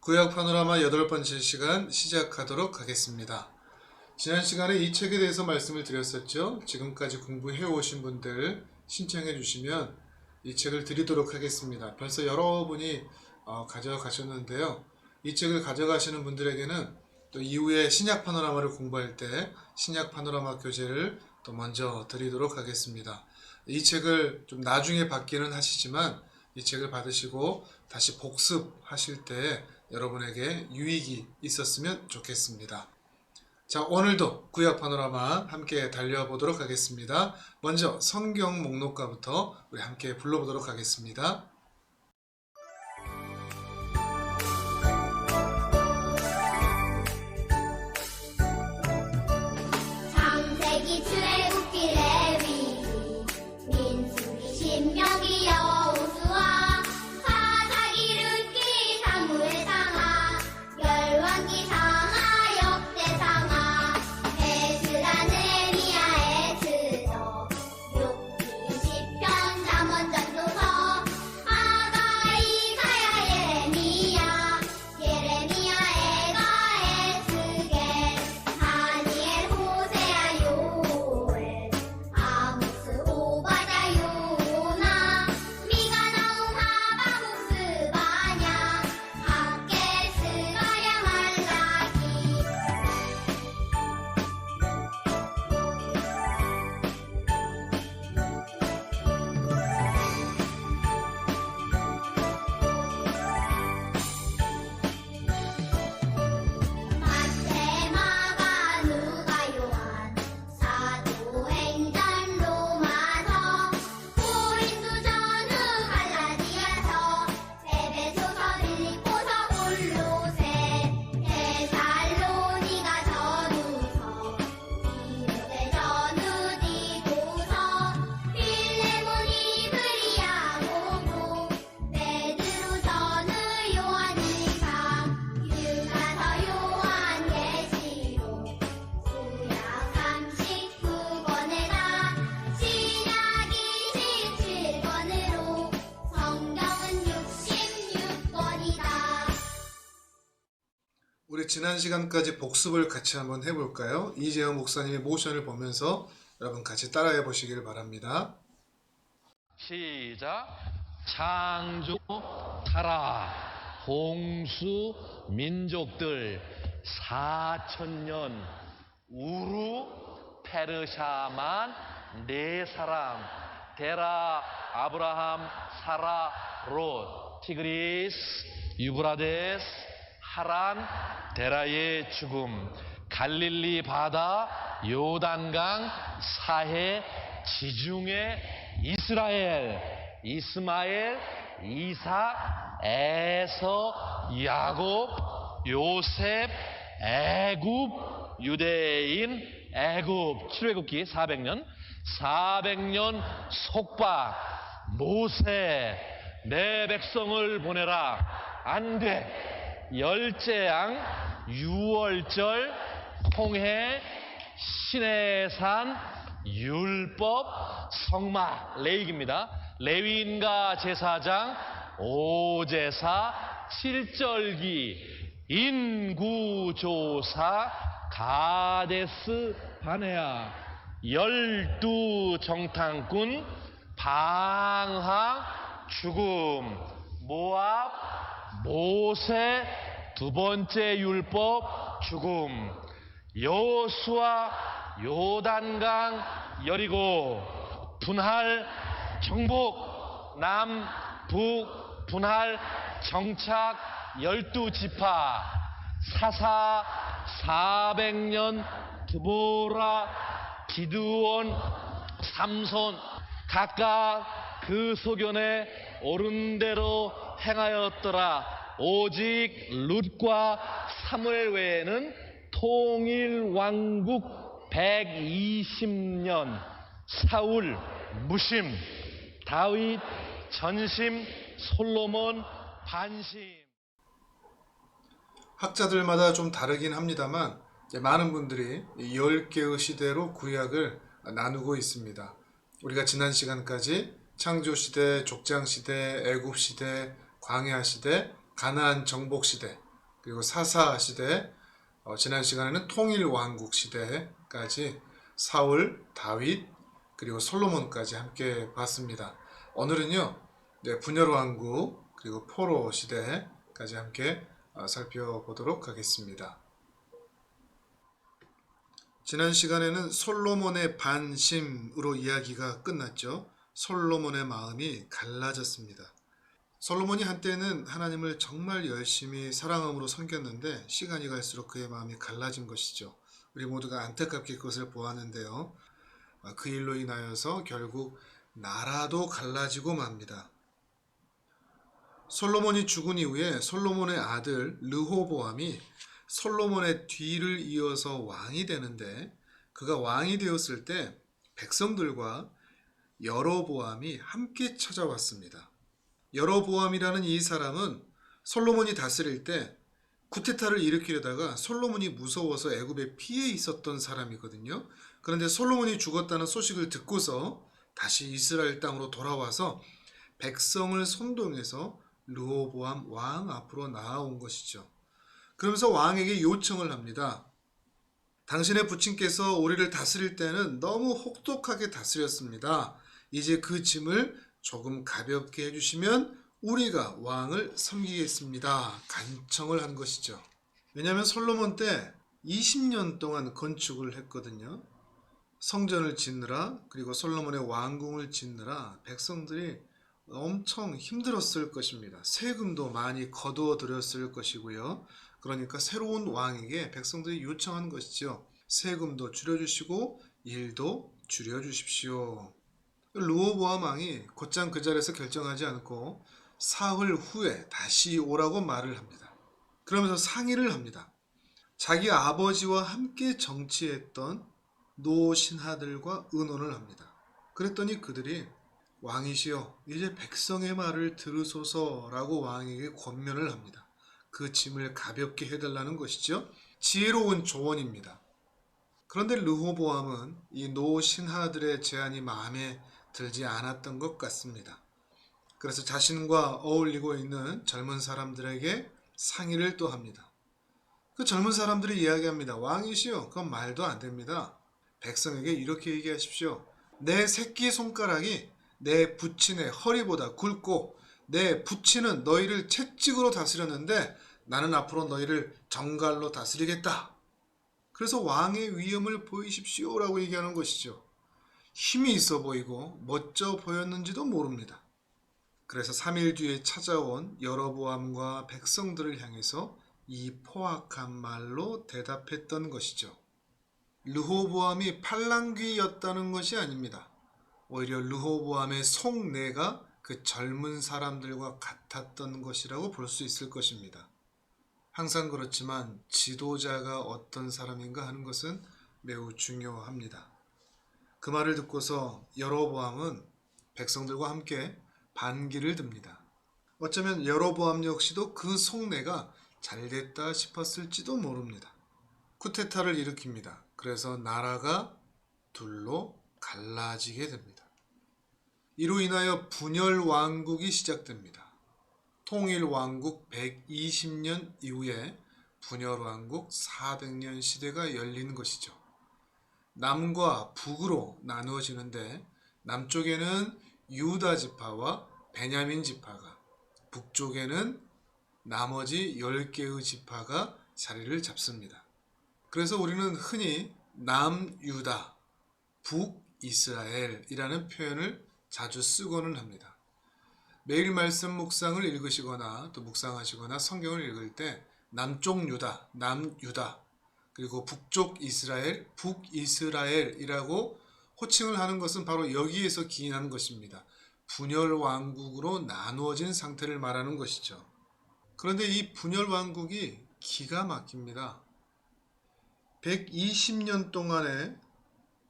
구약 파노라마 8번째 시간 시작하도록 하겠습니다. 지난 시간에 이 책에 대해서 말씀을 드렸었죠. 지금까지 공부해 오신 분들 신청해 주시면 이 책을 드리도록 하겠습니다. 벌써 여러분이 가져가셨는데요. 이 책을 가져가시는 분들에게는 또 이후에 신약 파노라마를 공부할 때 신약 파노라마 교재를 또 먼저 드리도록 하겠습니다. 이 책을 좀 나중에 받기는 하시지만 이 책을 받으시고 다시 복습하실 때 여러분에게 유익이 있었으면 좋겠습니다. 자, 오늘도 구약 파노라마 함께 달려보도록 하겠습니다. 먼저 성경 목록가부터 우리 함께 불러보도록 하겠습니다. 창세기, 출애굽기, 레위기, 민수기, 신명기, 여호수아, 사사기, 룻기, 사무엘, 상하, 열왕기, 상하, 역대상하, 에스라, 느헤미야, 에스더, 욥기, 시편, 잠언, 전도서, 아가, 이사야, 예레미야, 애가, 에스겔, 다니엘, 호세아, 요엘, 아모스, 오바댜, 요나, 미가, 나훔, 하박국, 스바냐, 학겔, 스가랴, 말라기. 마태, 마가, 누가, 요한, 사도행전, 로마서, 고린도, 전후, 갈라디아서, 에베소서, 빌립보서, 골로새, 데살로니가, 전후서, 디모데, 전후, 디도서, 필레몬, 이브리야, 고고, 베드로, 전후, 요한, 일상, 유가서, 요한, 계시록, 구약 39권에다 신약 27권으로 성경은 66권이다. 우리 지난 시간까지 복습을 같이 한번 해볼까요? 이재영 목사님의 모션을 보면서 여러분 같이 따라해 보시길 바랍니다. 시작. 창조 타락 홍수 민족들 4,000년 우루 페르샤만 4사람 데라 아브라함 사라 롯 티그리스 유브라데스 하란 데라의 죽음 갈릴리 바다 요단강 사해 지중해 이스라엘 이스마엘 이삭 에서 야곱 요셉 애굽 유대인 애굽 출애굽기 400년 속박 모세 내 백성을 보내라 안돼 열재앙 유월절 홍해 시내산 율법 성막 레이기입니다. 레위인과 제사장 오제사 7절기 인구조사 가데스 바네아 12정탐꾼 방황 죽음 모압 모세 2번째 율법 죽음 여호수아 요단강 여리고 분할 정복 남북 분할 정착 12지파 사사 400년 드보라 기드온 삼손 각각 그 소견에 옳은 대로 행하였더라. 오직 룻과 사무엘 외에는 통일 왕국 120년 사울 무심 다윗 전심 솔로몬 반심. 학자들마다 좀 다르긴 합니다만 많은 분들이 10개의 시대로 구약을 나누고 있습니다. 우리가 지난 시간까지 창조시대, 족장시대, 애굽시대, 광야시대, 가나안 정복시대, 그리고 사사시대, 지난 시간에는 통일왕국시대까지 사울, 다윗, 그리고 솔로몬까지 함께 봤습니다. 오늘은요, 분열왕국, 그리고 포로 시대까지 함께 살펴보도록 하겠습니다. 지난 시간에는 솔로몬의 반심으로 이야기가 끝났죠. 솔로몬의 마음이 갈라졌습니다. 솔로몬이 한때는 하나님을 정말 열심히 사랑함으로 섬겼는데 시간이 갈수록 그의 마음이 갈라진 것이죠. 우리 모두가 안타깝게 그것을 보았는데요. 그 일로 인하여서 결국 나라도 갈라지고 맙니다. 솔로몬이 죽은 이후에 솔로몬의 아들 르호보암이 솔로몬의 뒤를 이어서 왕이 되는데, 그가 왕이 되었을 때 백성들과 여로보암이 함께 찾아왔습니다. 여로보암이라는 이 사람은 솔로몬이 다스릴 때 쿠데타를 일으키려다가 솔로몬이 무서워서 애굽에 피해 있었던 사람이거든요. 그런데 솔로몬이 죽었다는 소식을 듣고서 다시 이스라엘 땅으로 돌아와서 백성을 선동해서 르호보암 왕 앞으로 나아온 것이죠. 그러면서 왕에게 요청을 합니다. 당신의 부친께서 우리를 다스릴 때는 너무 혹독하게 다스렸습니다. 이제 그 짐을 조금 가볍게 해주시면 우리가 왕을 섬기겠습니다. 간청을 한 것이죠. 왜냐하면 솔로몬 때 20년 동안 건축을 했거든요. 성전을 짓느라, 그리고 솔로몬의 왕궁을 짓느라 백성들이 엄청 힘들었을 것입니다. 세금도 많이 거두어 들였을 것이고요. 그러니까 새로운 왕에게 백성들이 요청한 것이죠. 세금도 줄여주시고 일도 줄여주십시오. 르호보암 왕이 곧장 그 자리에서 결정하지 않고 사흘 후에 다시 오라고 말을 합니다. 그러면서 상의를 합니다. 자기 아버지와 함께 정치했던 노신하들과 의논을 합니다. 그랬더니 그들이 왕이시여, 이제 백성의 말을 들으소서라고 왕에게 권면을 합니다. 그 짐을 가볍게 해달라는 것이죠. 지혜로운 조언입니다. 그런데 르호보암은 이 노신하들의 제안이 마음에 들지 않았던 것 같습니다. 그래서 자신과 어울리고 있는 젊은 사람들에게 상의를 또 합니다. 그 젊은 사람들이 이야기합니다. 왕이시여, 그건 말도 안 됩니다. 백성에게 이렇게 얘기하십시오. 내 새끼손가락이 내 부친의 허리보다 굵고 내 부친은 너희를 채찍으로 다스렸는데 나는 앞으로 너희를 정갈로 다스리겠다. 그래서 왕의 위엄을 보이십시오라고 얘기하는 것이죠. 힘이 있어 보이고 멋져 보였는지도 모릅니다. 그래서 3일 뒤에 찾아온 여로보암과 백성들을 향해서 이 포악한 말로 대답했던 것이죠. 르호보암이 팔랑귀였다는 것이 아닙니다. 오히려 르호보암의 속내가 그 젊은 사람들과 같았던 것이라고 볼 수 있을 것입니다. 항상 그렇지만 지도자가 어떤 사람인가 하는 것은 매우 중요합니다. 그 말을 듣고서 여로보암은 백성들과 함께 반기를 듭니다. 어쩌면 여로보암 역시도 그 속내가 잘됐다 싶었을지도 모릅니다. 쿠데타를 일으킵니다. 그래서 나라가 둘로 갈라지게 됩니다. 이로 인하여 분열왕국이 시작됩니다. 통일왕국 120년 이후에 분열왕국 400년 시대가 열린 것이죠. 남과 북으로 나누어지는데 남쪽에는 유다 지파와 베냐민 지파가, 북쪽에는 나머지 10개의 지파가 자리를 잡습니다. 그래서 우리는 흔히 남유다, 북이스라엘이라는 표현을 자주 쓰고는 합니다. 매일 말씀 묵상을 읽으시거나 또 묵상하시거나 성경을 읽을 때 남쪽 유다, 남유다, 그리고 북쪽 이스라엘, 북이스라엘이라고 호칭을 하는 것은 바로 여기에서 기인하는 것입니다. 분열왕국으로 나누어진 상태를 말하는 것이죠. 그런데 이 분열왕국이 기가 막힙니다. 120년 동안에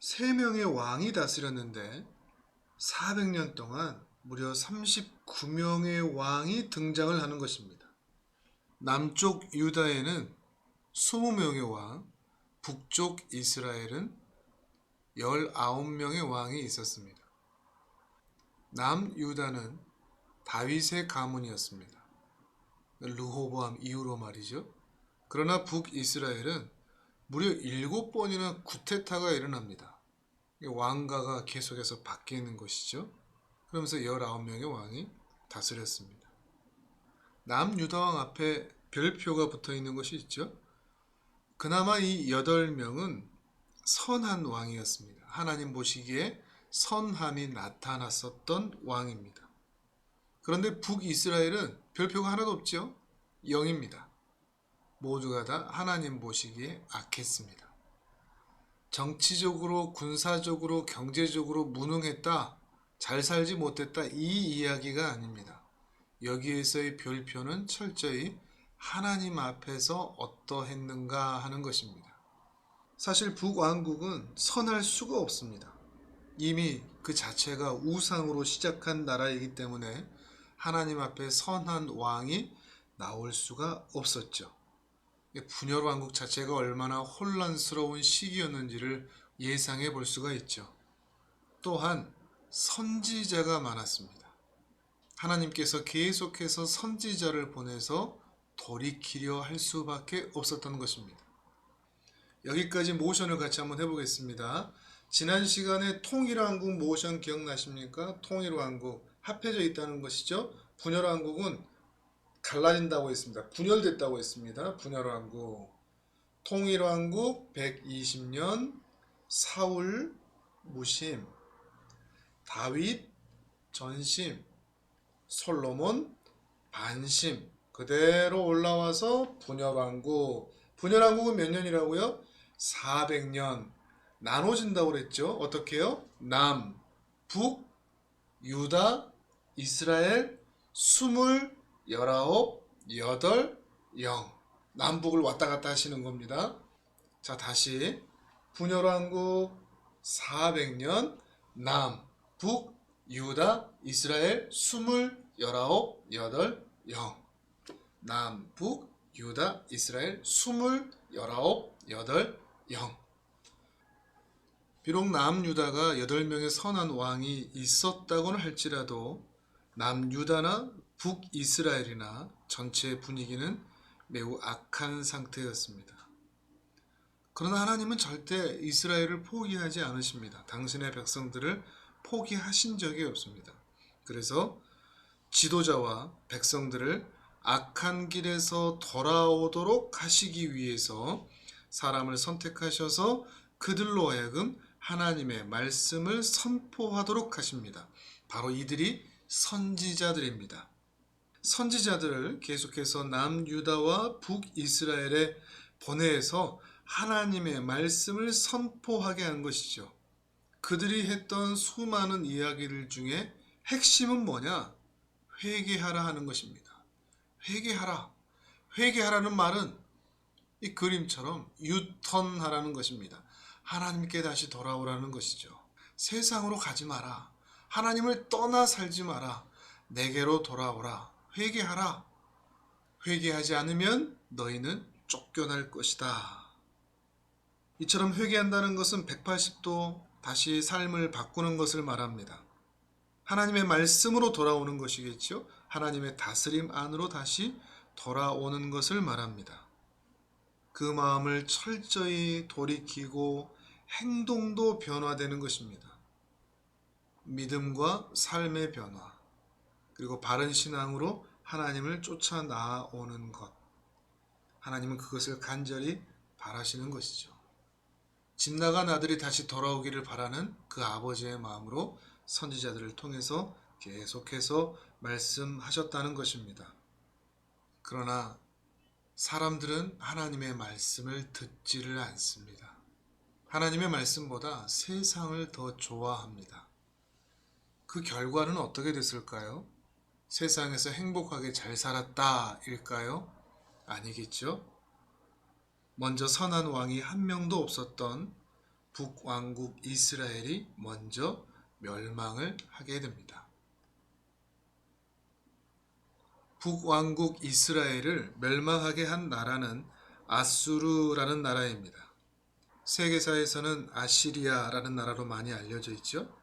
3명의 왕이 다스렸는데 400년 동안 무려 39명의 왕이 등장을 하는 것입니다. 남쪽 유다에는 20명의 왕, 북쪽 이스라엘은 19명의 왕이 있었습니다. 남유다는 다윗의 가문이었습니다. 르호보암 이후로 말이죠. 그러나 북이스라엘은 무려 7번이나 구테타가 일어납니다. 왕가가 계속해서 바뀌는 것이죠. 그러면서 19명의 왕이 다스렸습니다. 남유다왕 앞에 별표가 붙어 있는 것이 있죠. 그나마 이 8명은 선한 왕이었습니다. 하나님 보시기에 선함이 나타났었던 왕입니다. 그런데 북이스라엘은 별표가 하나도 없죠. 0입니다. 모두가 다 하나님 보시기에 악했습니다. 정치적으로, 군사적으로, 경제적으로 무능했다, 잘 살지 못했다, 이 이야기가 아닙니다. 여기에서의 별표는 철저히 하나님 앞에서 어떠했는가 하는 것입니다. 사실 북왕국은 선할 수가 없습니다. 이미 그 자체가 우상으로 시작한 나라이기 때문에 하나님 앞에 선한 왕이 나올 수가 없었죠. 분열 왕국 자체가 얼마나 혼란스러운 시기였는지를 예상해 볼 수가 있죠. 또한 선지자가 많았습니다. 하나님께서 계속해서 선지자를 보내서 돌이키려 할 수밖에 없었던 것입니다. 여기까지 모션을 같이 한번 해보겠습니다. 지난 시간에 통일왕국 모션 기억나십니까? 통일왕국 합해져 있다는 것이죠. 분열왕국은 갈라진다고 했습니다. 분열됐다고 했습니다. 분열왕국. 통일왕국 120년 사울 무심, 다윗 전심, 솔로몬 반심, 그대로 올라와서 분열왕국. 분열왕국은 몇 년이라고요? 400년. 나눠진다고 그랬죠. 어떻게요? 남, 북, 유다, 이스라엘, 20, 19, 8, 0. 남북을 왔다 갔다 하시는 겁니다. 자, 다시 분열왕국 400년 남, 북, 유다, 이스라엘, 20, 19, 8, 0. 남, 북, 유다, 이스라엘, 20, 19, 8, 0. 비록 남유다가 8명의 선한 왕이 있었다고는 할지라도 남유다나 북이스라엘이나 전체 분위기는 매우 악한 상태였습니다. 그러나 하나님은 절대 이스라엘을 포기하지 않으십니다. 당신의 백성들을 포기하신 적이 없습니다. 그래서 지도자와 백성들을 악한 길에서 돌아오도록 하시기 위해서 사람을 선택하셔서 그들로 하여금 하나님의 말씀을 선포하도록 하십니다. 바로 이들이 선지자들입니다. 선지자들을 계속해서 남유다와 북이스라엘에 보내서 하나님의 말씀을 선포하게 한 것이죠. 그들이 했던 수많은 이야기들 중에 핵심은 뭐냐? 회개하라 하는 것입니다. 회개하라. 회개하라는 말은 이 그림처럼 유턴하라는 것입니다. 하나님께 다시 돌아오라는 것이죠. 세상으로 가지 마라. 하나님을 떠나 살지 마라. 내게로 돌아오라. 회개하라. 회개하지 않으면 너희는 쫓겨날 것이다. 이처럼 회개한다는 것은 180도 다시 삶을 바꾸는 것을 말합니다. 하나님의 말씀으로 돌아오는 것이겠죠. 하나님의 다스림 안으로 다시 돌아오는 것을 말합니다. 그 마음을 철저히 돌이키고 행동도 변화되는 것입니다. 믿음과 삶의 변화, 그리고 바른 신앙으로 하나님을 쫓아 나아오는 것. 하나님은 그것을 간절히 바라시는 것이죠. 집 나간 아들이 다시 돌아오기를 바라는 그 아버지의 마음으로 선지자들을 통해서 계속해서 말씀하셨다는 것입니다. 그러나 사람들은 하나님의 말씀을 듣지를 않습니다. 하나님의 말씀보다 세상을 더 좋아합니다. 그 결과는 어떻게 됐을까요? 세상에서 행복하게 잘 살았다 일까요? 아니겠죠? 먼저 선한 왕이 한 명도 없었던 북왕국 이스라엘이 먼저 멸망을 하게 됩니다. 북왕국 이스라엘을 멸망하게 한 나라는 아수르라는 나라입니다. 세계사에서는 아시리아라는 나라로 많이 알려져 있죠.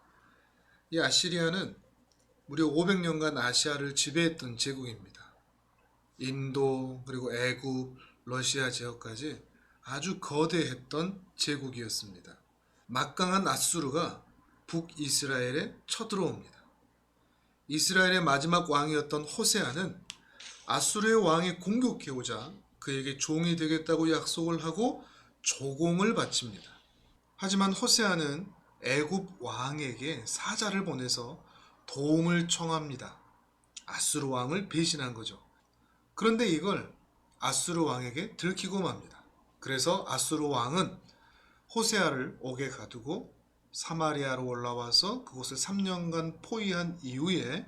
이 아시리아는 무려 500년간 아시아를 지배했던 제국입니다. 인도, 그리고 애굽, 러시아 지역까지 아주 거대했던 제국이었습니다. 막강한 아수르가 북이스라엘에 쳐들어옵니다. 이스라엘의 마지막 왕이었던 호세아는 아수르의 왕이 공격해오자 그에게 종이 되겠다고 약속을 하고 조공을 바칩니다. 하지만 호세아는 애굽 왕에게 사자를 보내서 도움을 청합니다. 아수르 왕을 배신한 거죠. 그런데 이걸 아수르 왕에게 들키고 맙니다. 그래서 아수르 왕은 호세아를 옥에 가두고 사마리아로 올라와서 그곳을 3년간 포위한 이후에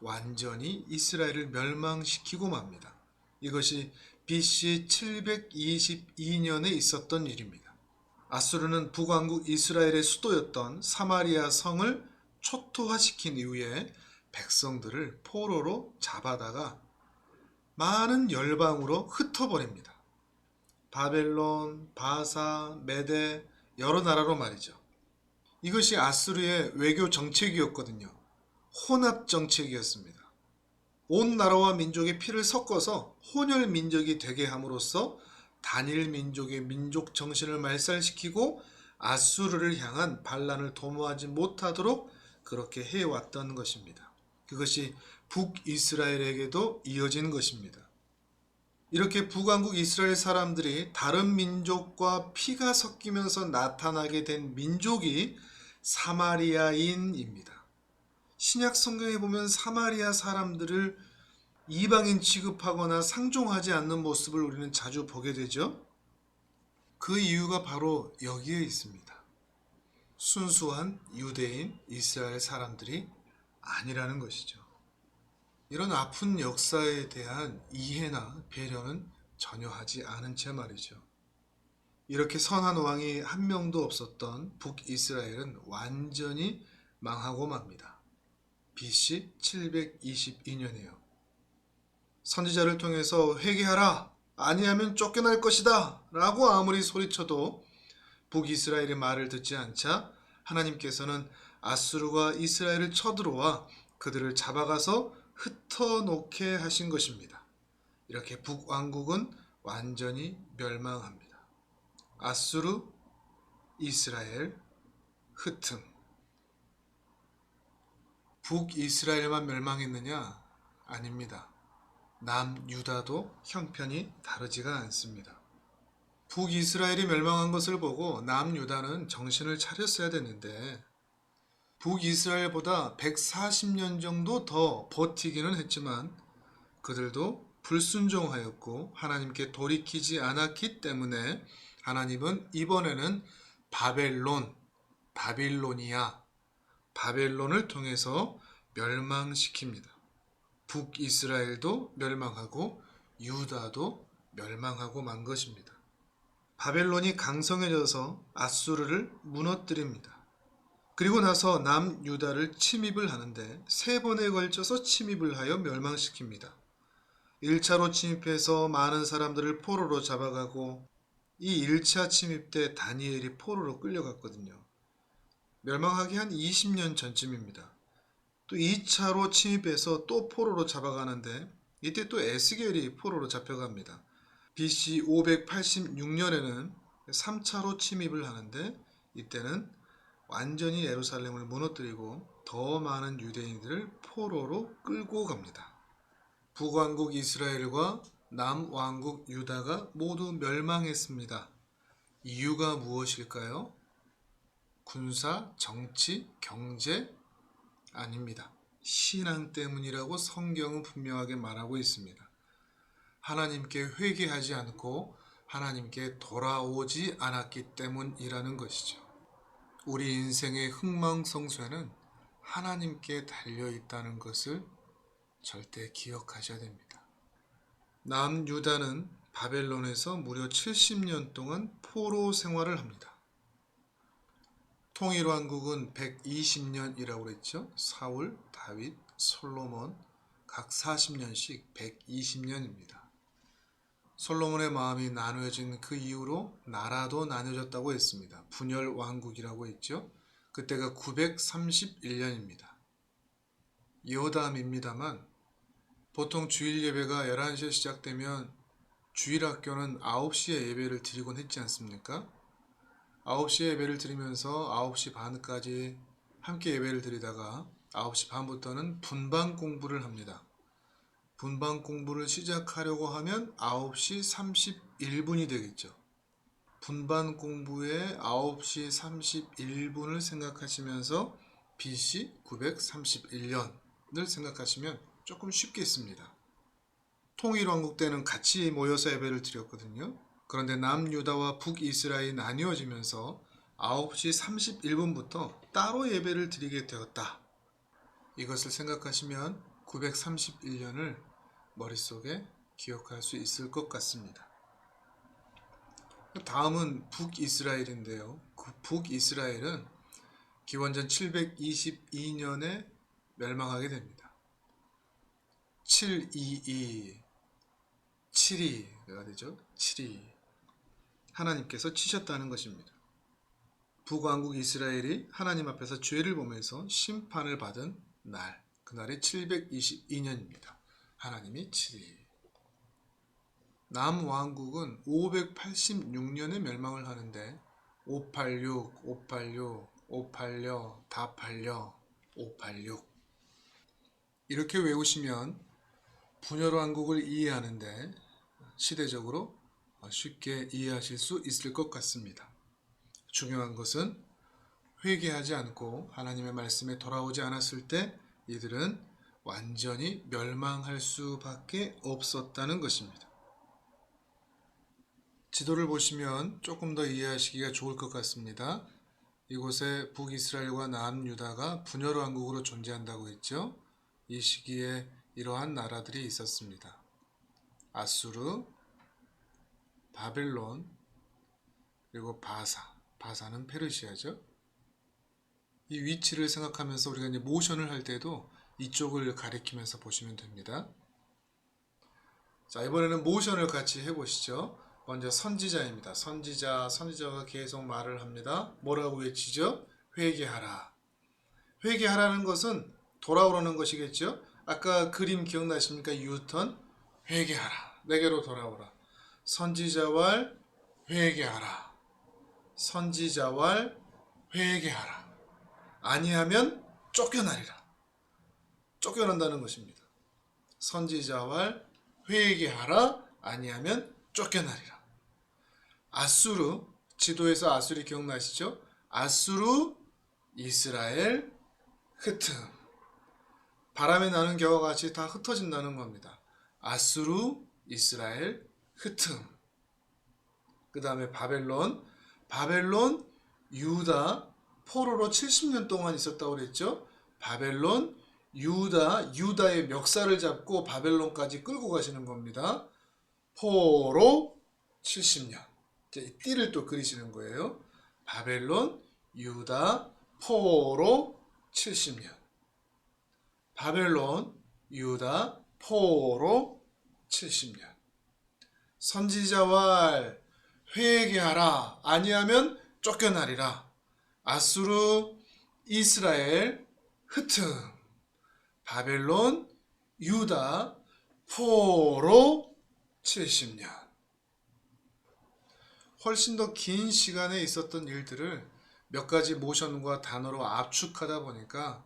완전히 이스라엘을 멸망시키고 맙니다. 이것이 BC 722년에 있었던 일입니다. 아수르는 북왕국 이스라엘의 수도였던 사마리아 성을 초토화시킨 이후에 백성들을 포로로 잡아다가 많은 열방으로 흩어버립니다. 바벨론, 바사, 메데 여러 나라로 말이죠. 이것이 아수르의 외교 정책이었거든요. 혼합 정책이었습니다. 온 나라와 민족의 피를 섞어서 혼혈 민족이 되게 함으로써 단일 민족의 민족 정신을 말살시키고 아수르를 향한 반란을 도모하지 못하도록 그렇게 해왔던 것입니다. 그것이 북이스라엘에게도 이어진 것입니다. 이렇게 북왕국 이스라엘 사람들이 다른 민족과 피가 섞이면서 나타나게 된 민족이 사마리아인입니다. 신약 성경에 보면 사마리아 사람들을 이방인 취급하거나 상종하지 않는 모습을 우리는 자주 보게 되죠. 그 이유가 바로 여기에 있습니다. 순수한 유대인 이스라엘 사람들이 아니라는 것이죠. 이런 아픈 역사에 대한 이해나 배려는 전혀 하지 않은 채 말이죠. 이렇게 선한 왕이 한 명도 없었던 북이스라엘은 완전히 망하고 맙니다. BC 722년이에요. 선지자를 통해서 회개하라! 아니하면 쫓겨날 것이다! 라고 아무리 소리쳐도 북이스라엘의 말을 듣지 않자 하나님께서는 아수르가 이스라엘을 쳐들어와 그들을 잡아가서 흩어놓게 하신 것입니다. 이렇게 북왕국은 완전히 멸망합니다. 아수르, 이스라엘, 흩음. 북이스라엘만 멸망했느냐? 아닙니다. 남유다도 형편이 다르지가 않습니다. 북이스라엘이 멸망한 것을 보고 남유다는 정신을 차렸어야 되는데 북이스라엘보다 140년 정도 더 버티기는 했지만 그들도 불순종하였고 하나님께 돌이키지 않았기 때문에 하나님은 이번에는 바벨론을 통해서 멸망시킵니다. 북이스라엘도 멸망하고 유다도 멸망하고 만 것입니다. 바벨론이 강성해져서 아수르를 무너뜨립니다. 그리고 나서 남유다를 침입을 하는데 3번에 걸쳐서 침입을 하여 멸망시킵니다. 1차로 침입해서 많은 사람들을 포로로 잡아가고 이 1차 침입 때 다니엘이 포로로 끌려갔거든요. 멸망하기 한 20년 전쯤입니다. 또 2차로 침입해서 또 포로로 잡아가는데 이때 또 에스겔이 포로로 잡혀갑니다. BC 586년에는 3차로 침입을 하는데 이때는 완전히 예루살렘을 무너뜨리고 더 많은 유대인들을 포로로 끌고 갑니다. 북왕국 이스라엘과 남왕국 유다가 모두 멸망했습니다. 이유가 무엇일까요? 군사, 정치, 경제? 아닙니다. 신앙 때문이라고 성경은 분명하게 말하고 있습니다. 하나님께 회개하지 않고 하나님께 돌아오지 않았기 때문이라는 것이죠. 우리 인생의 흥망성쇠는 하나님께 달려있다는 것을 절대 기억하셔야 됩니다. 남유다는 바벨론에서 무려 70년 동안 포로 생활을 합니다. 통일왕국은 120년이라고 그랬죠. 사울, 다윗, 솔로몬, 각 40년씩 120년입니다. 솔로몬의 마음이 나누어진 그 이후로 나라도 나뉘어졌다고 했습니다. 분열 왕국이라고 했죠. 그때가 931년입니다. 여담입니다만 보통 주일 예배가 11시에 시작되면 주일 학교는 9시에 예배를 드리곤 했지 않습니까? 9시에 예배를 드리면서 9시 반까지 함께 예배를 드리다가 9시 반부터는 분반 공부를 합니다. 분반 공부를 시작하려고 하면 9시 31분이 되겠죠. 분반 공부에 9시 31분을 생각하시면서 BC 931년을 생각하시면 조금 쉽겠습니다. 통일왕국 때는 같이 모여서 예배를 드렸거든요. 그런데 남유다와 북이스라엘이 나뉘어지면서 9시 31분부터 따로 예배를 드리게 되었다. 이것을 생각하시면 931년을 머릿속에 기억할 수 있을 것 같습니다. 다음은 북이스라엘인데요. 그 북이스라엘은 기원전 722년에 멸망하게 됩니다. 722가 되죠. 722 하나님께서 치셨다는 것입니다. 북왕국 이스라엘이 하나님 앞에서 죄를 보면서 심판을 받은 날, 그날이 722년입니다. 하나님이 722 남왕국은 586년에 멸망을 하는데 586, 586, 586, 다 팔려, 586 이렇게 외우시면 분열왕국을 이해하는데 시대적으로 쉽게 이해하실 수 있을 것 같습니다. 중요한 것은 회개하지 않고 하나님의 말씀에 돌아오지 않았을 때 이들은 완전히 멸망할 수밖에 없었다는 것입니다. 지도를 보시면 조금 더 이해하시기가 좋을 것 같습니다. 이곳에 북이스라엘과 남유다가 분열왕국으로 존재한다고 했죠. 이 시기에 이러한 나라들이 있었습니다. 아수르, 바벨론, 그리고 바사는 페르시아죠. 이 위치를 생각하면서 우리가 이제 모션을 할 때도 이쪽을 가리키면서 보시면 됩니다. 자, 이번에는 모션을 같이 해보시죠. 먼저 선지자입니다. 선지자가 계속 말을 합니다. 뭐라고 외치죠? 회개하라. 회개하라는 것은 돌아오라는 것이겠죠. 아까 그림 기억나십니까? 유턴. 회개하라. 내게로 돌아오라. 선지자왈 회개하라. 선지자왈 회개하라. 아니하면 쫓겨나리라. 쫓겨난다는 것입니다. 선지자왈 회개하라. 아니하면 쫓겨나리라. 아수르, 지도에서 아수르 기억나시죠? 아수르, 이스라엘, 흩음. 바람에 나는 겨와 같이 다 흩어진다는 겁니다. 아수르, 이스라엘, 흩음. 그 다음에 바벨론, 유다, 포로로 70년 동안 있었다고 그랬죠? 바벨론, 유다의 멱살을 잡고 바벨론까지 끌고 가시는 겁니다. 포로 70년. 이제 띠를 또 그리시는 거예요. 바벨론, 유다, 포로 70년. 바벨론, 유다, 포로 70년. 선지자왈 회개하라. 아니하면 쫓겨나리라. 아수르, 이스라엘, 흩음. 바벨론, 유다, 포로 70년. 훨씬 더 긴 시간에 있었던 일들을 몇 가지 모션과 단어로 압축하다 보니까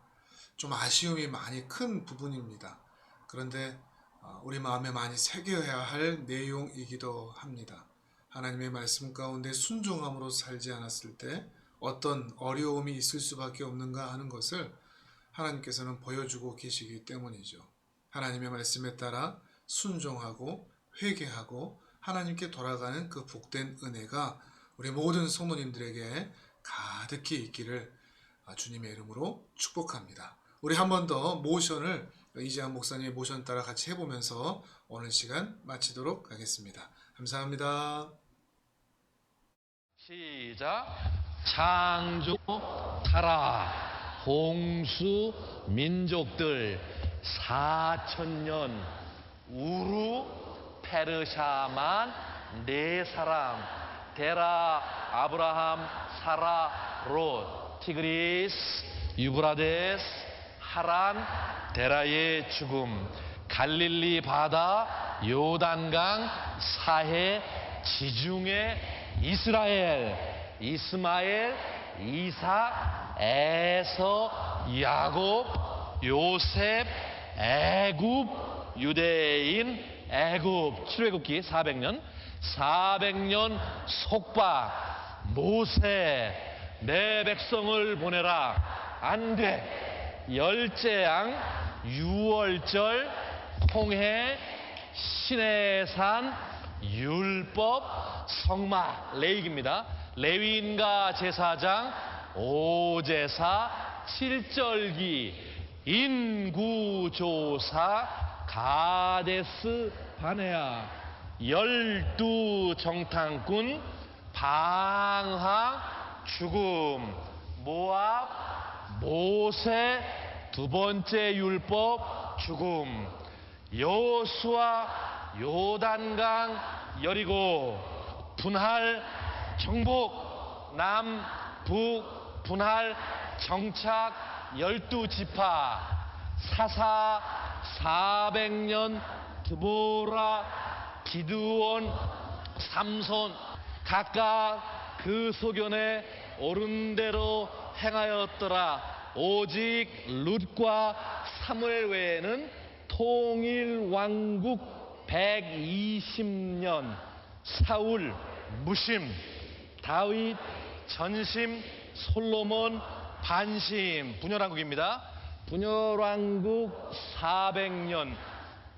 좀 아쉬움이 많이 큰 부분입니다. 그런데 우리 마음에 많이 새겨야 할 내용이기도 합니다. 하나님의 말씀 가운데 순종함으로 살지 않았을 때 어떤 어려움이 있을 수밖에 없는가 하는 것을 하나님께서는 보여주고 계시기 때문이죠. 하나님의 말씀에 따라 순종하고 회개하고 하나님께 돌아가는 그 복된 은혜가 우리 모든 성도님들에게 가득히 있기를 주님의 이름으로 축복합니다. 우리 한 번 더 모션을 이재한 목사님의 모션 따라 같이 해보면서 오늘 시간 마치도록 하겠습니다. 감사합니다. 시작. 창조 타라 홍수 민족들 4,000년 우루 페르샤만 네 사람 데라, 아브라함, 사라, 롯, 티그리스, 유브라데스, 하란, 데라의 죽음, 갈릴리 바다, 요단강, 사해, 지중해, 이스라엘, 이스마엘, 이삭, 에서, 야곱, 요셉, 애굽, 유대인, 애굽, 출애굽기 400년, 400년 속박, 모세, 내 백성을 보내라. 안 돼. 열재앙, 유월절, 홍해, 시내산, 율법, 성막, 레이기입니다. 레위인과 제사장, 오제사, 칠절기, 인구조사, 가데스 바네아, 12정탐꾼, 방황, 죽음, 모압, 모세, 두 번째 율법, 죽음, 여호수아, 요단강, 여리고, 분할, 정복, 남, 북, 분할, 정착, 12지파, 사사, 400년, 드보라, 기드온, 삼손, 각각 그 소견에 옳은 대로 행하였더라. 오직 룻과 사무엘 외에는 통일 왕국 120년, 사울, 무심, 다윗, 전심, 솔로몬, 반심, 분열왕국입니다. 분열왕국 400년,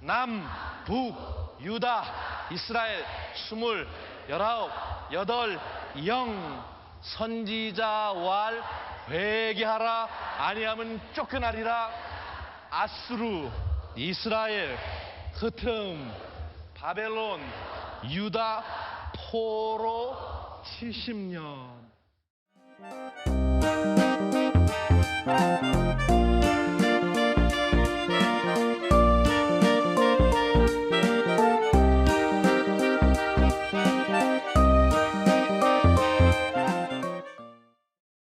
남, 북, 유다, 이스라엘, 20, 19, 8, 0, 선지자 왈, 회개하라, 아니하면 쫓겨나리라. 아수르, 이스라엘, 흐틈, 바벨론, 유다, 포로 70년.